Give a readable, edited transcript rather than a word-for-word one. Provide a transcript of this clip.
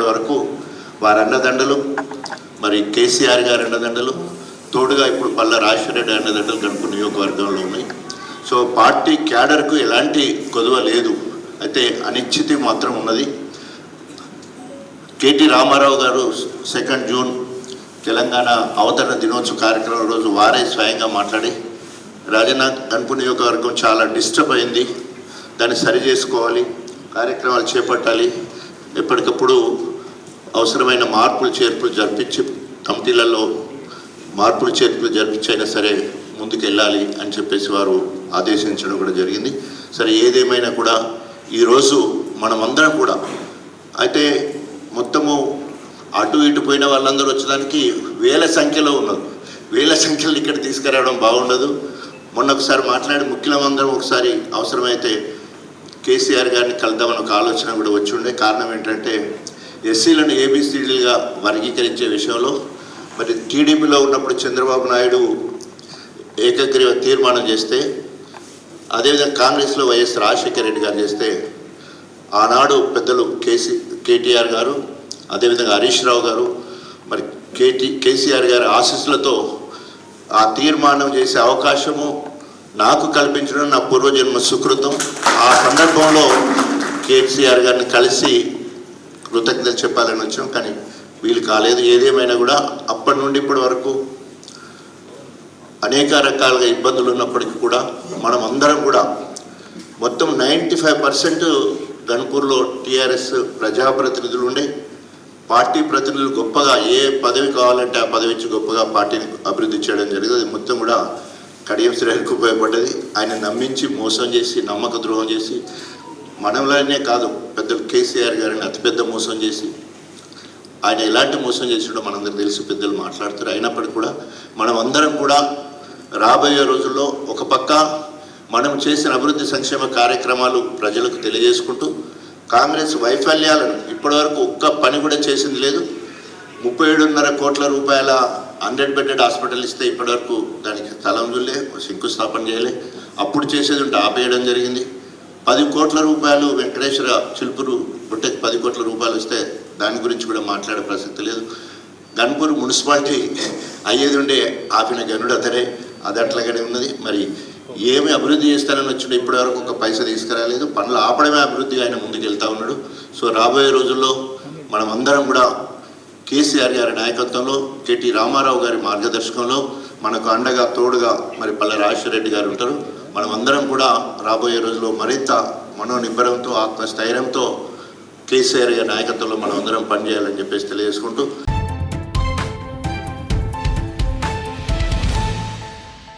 ఇప్పటి వరకు వారి అండదండలు, మరి కేసీఆర్ గారి అండదండలు, తోడుగా ఇప్పుడు పల్ల రాజశేఖర అండదండలు గణపూర్ నియోజకవర్గంలో ఉన్నాయి. సో పార్టీ క్యాడర్కు ఎలాంటి కొదువ లేదు, అయితే అనిశ్చితి మాత్రం ఉన్నది. కేటీ రామారావు గారు 2 జూన్ తెలంగాణ అవతరణ దినోత్సవ కార్యక్రమం రోజు వారే స్వయంగా మాట్లాడి రాజన్న గణపూర్ నియోజకవర్గం చాలా డిస్టర్బ్ అయింది, దాన్ని సరి చేసుకోవాలి, కార్యక్రమాలు చేపట్టాలి, ఎప్పటికప్పుడు అవసరమైన మార్పులు చేర్పులు జరిపించి కమిటీలలో మార్పులు చేర్పులు జరిపించైనా సరే ముందుకు వెళ్ళాలి అని చెప్పేసి వారు ఆదేశించడం కూడా జరిగింది. సరే ఏదేమైనా కూడా ఈరోజు మనమందరం కూడా అయితే మొత్తము అటు ఇటు పోయిన వాళ్ళందరూ వచ్చేదానికి వేల సంఖ్యలో ఉన్నారు. వేల సంఖ్యలో ఇక్కడ తీసుకురావడం బాగుండదు. మొన్న ఒకసారి మాట్లాడి ముఖ్యులందరం ఒకసారి అవసరమైతే కేసీఆర్ గారిని కలుద్దామని ఒక ఆలోచన కూడా వచ్చి ఉండే. కారణం ఏంటంటే ఎస్సీలను ఏబిసిడీలుగా వర్గీకరించే విషయంలో మరి టీడీపీలో ఉన్నప్పుడు చంద్రబాబు నాయుడు ఏకగ్రీవ తీర్మానం చేస్తే, అదేవిధంగా కాంగ్రెస్లో వైఎస్ రాజశేఖర రెడ్డి గారు చేస్తే, ఆనాడు పెద్దలు కేటీఆర్ గారు, అదేవిధంగా హరీష్ రావు గారు, మరి కేసీఆర్ గారి ఆశీస్సులతో ఆ తీర్మానం చేసే అవకాశము నాకు కల్పించడం నా పూర్వజన్మ సుకృతం. ఆ సందర్భంలో కేసీఆర్ గారిని కలిసి కృతజ్ఞతలు చెప్పాలని వచ్చాం, కానీ వీలు కాలేదు. ఏదేమైనా కూడా అప్పటి నుండి ఇప్పటి వరకు అనేక రకాలుగా ఇబ్బందులు ఉన్నప్పటికీ కూడా మనం అందరం కూడా మొత్తం 95% గణపూర్లో టీఆర్ఎస్ ప్రజాప్రతినిధులు ఉండే, పార్టీ ప్రతినిధులు గొప్పగా ఏ పదవి కావాలంటే ఆ పదవి ఇచ్చి గొప్పగా పార్టీని అభివృద్ధి చేయడం జరిగింది. అది మొత్తం కూడా కడియం శ్రేణికి ఉపయోగపడ్డది. ఆయన నమ్మించి మోసం చేసి, నమ్మక ద్రోహం చేసి, మనలోనే కాదు పెద్దలు కేసీఆర్ గారిని అతిపెద్ద మోసం చేసి, ఆయన ఎలాంటి మోసం చేసిండో మనందరూ తెలిసి పెద్దలు మాట్లాడుతారు. అయినప్పటికీ కూడా మనం అందరం కూడా రాబోయే రోజుల్లో ఒక పక్క మనం చేసిన అభివృద్ధి సంక్షేమ కార్యక్రమాలు ప్రజలకు తెలియజేసుకుంటూ, కాంగ్రెస్ వైఫల్యాలను ఇప్పటివరకు ఒక్క పని కూడా చేసింది లేదు. 37.5 కోట్ల రూపాయల 100 బెడ్డెడ్ హాస్పిటల్ ఇస్తే ఇప్పటివరకు దానికి తలం చూడలే, శంకుస్థాపన చేయలే. అప్పుడు చేసేది ఉంటే ఆపేయడం జరిగింది. 10 కోట్ల రూపాయలు వెంకటేశ్వర చిలుపురు బుట్టకి 10 కోట్ల రూపాయలు వస్తే దాని గురించి కూడా మాట్లాడే ప్రసక్తి లేదు. గణపూర్ మున్సిపాలిటీ అయ్యేది ఉండే ఆపిన గనుడు అతనే, అది అట్లాగానే ఉన్నది. మరి ఏమి అభివృద్ధి చేస్తానని వచ్చిండే ఇప్పటివరకు ఒక పైసా తీసుకురాలేదు. పనులు ఆపడమే అభివృద్ధిగా ఆయన ముందుకు వెళ్తూ ఉన్నాడు. సో రాబోయే రోజుల్లో మనం అందరం కూడా కేసీఆర్ గారి నాయకత్వంలో, కేటీ రామారావు గారి మార్గదర్శకంలో మనకు అండగా తోడుగా మరి పల్ల రాజశేఖర రెడ్డి గారు ఉంటారు. మనం అందరం కూడా రాబోయే రోజుల్లో మరింత మనోనిబ్బరంతో, ఆత్మస్థైర్యంతో కేసీఆర్ గారి నాయకత్వంలో మనం అందరం పనిచేయాలని చెప్పేసి తెలియజేసుకుంటూ